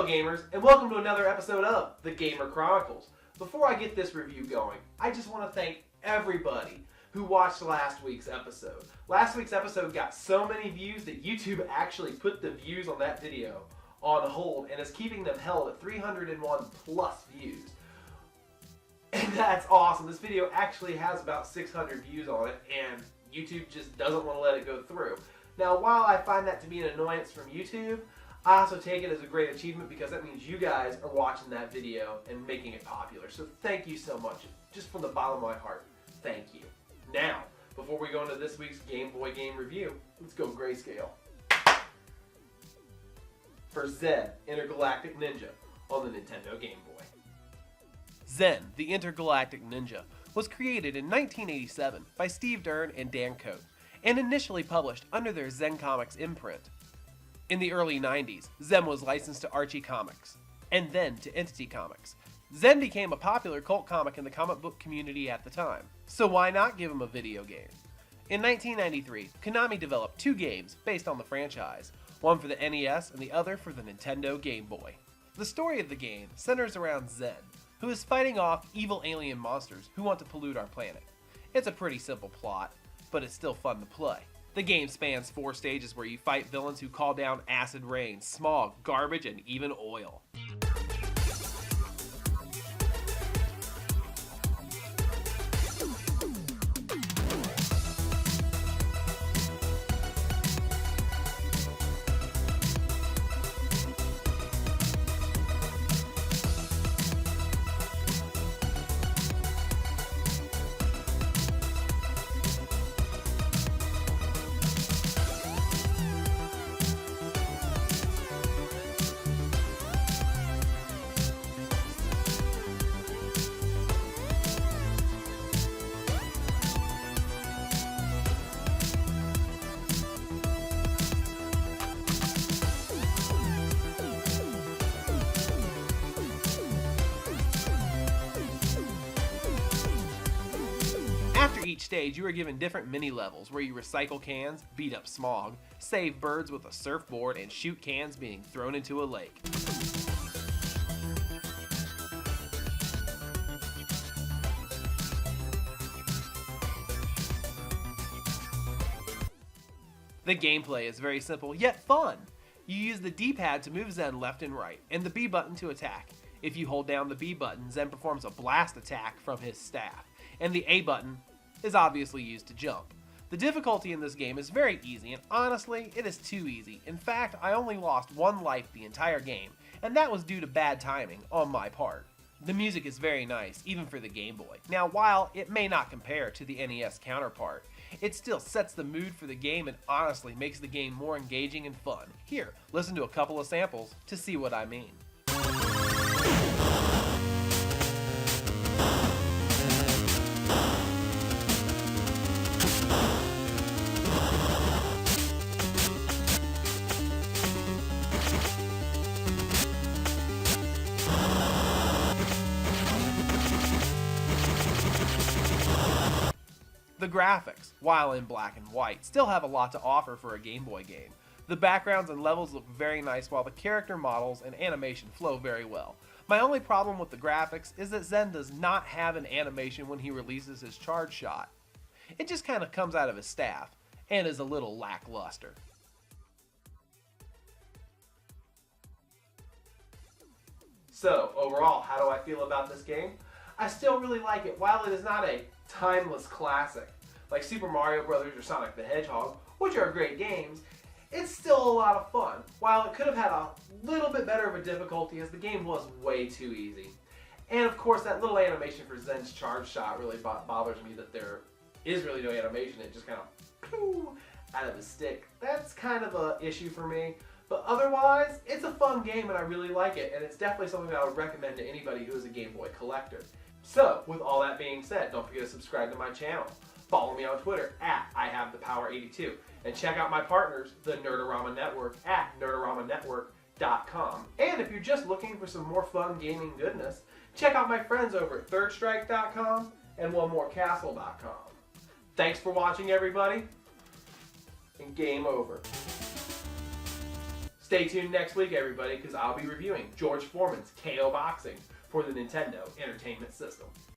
Hello gamers, and welcome to another episode of the Gamer Chronicles. Before I get this review going, I just want to thank everybody who watched last week's episode. Last week's episode got so many views that YouTube actually put the views on that video on hold and is keeping them held at 301 plus views. And that's awesome. This video actually has about 600 views on it and YouTube just doesn't want to let it go through. Now, while I find that to be an annoyance from YouTube, I also take it as a great achievement because that means you guys are watching that video and making it popular. So thank you so much. Just from the bottom of my heart, thank you. Now, before we go into this week's Game Boy game review, let's go grayscale. For Zen Intergalactic Ninja on the Nintendo Game Boy. Zen, the Intergalactic Ninja, was created in 1987 by Steve Dern and Dan Coate, and initially published under their Zen Comics imprint. In the early 90s, Zen was licensed to Archie Comics, and then to Entity Comics. Zen became a popular cult comic in the comic book community at the time, so why not give him a video game? In 1993, Konami developed two games based on the franchise, one for the NES and the other for the Nintendo Game Boy. The story of the game centers around Zen, who is fighting off evil alien monsters who want to pollute our planet. It's a pretty simple plot, but it's still fun to play. The game spans 4 stages where you fight villains who call down acid rain, smog, garbage, and even oil. After each stage, you are given different mini-levels where you recycle cans, beat up smog, save birds with a surfboard, and shoot cans being thrown into a lake. The gameplay is very simple, yet fun. You use the D-pad to move Zen left and right, and the B button to attack. If you hold down the B button, Zen performs a blast attack from his staff, and the A button is obviously used to jump. The difficulty in this game is very easy, and honestly, it is too easy. In fact, I only lost 1 life the entire game, and that was due to bad timing on my part. The music is very nice, even for the Game Boy. Now, while it may not compare to the NES counterpart, it still sets the mood for the game and honestly makes the game more engaging and fun. Here, listen to a couple of samples to see what I mean. The graphics, while in black and white, still have a lot to offer for a Game Boy game. The backgrounds and levels look very nice while the character models and animation flow very well. My only problem with the graphics is that Zen does not have an animation when he releases his charge shot. It just kind of comes out of his staff and is a little lackluster. So, overall, how do I feel about this game? I still really like it. While it is not a timeless classic like Super Mario Bros. Or Sonic the Hedgehog, which are great games, it's still a lot of fun. While it could have had a little bit better of a difficulty as the game was way too easy. And of course that little animation for Zen's charge shot really bothers me, that there is really no animation, it just kind of pew out of his stick. That's kind of an issue for me. But otherwise, it's a fun game and I really like it, and it's definitely something that I would recommend to anybody who is a Game Boy collector. So, with all that being said, don't forget to subscribe to my channel. Follow me on Twitter at IHaveThePower82, and check out my partners, the Nerdorama Network, at nerdoramanetwork.com. And if you're just looking for some more fun gaming goodness, check out my friends over at thirdstrike.com and onemorecastle.com. Thanks for watching, everybody, and game over. Stay tuned next week, everybody, because I'll be reviewing George Foreman's KO Boxing for the Nintendo Entertainment System.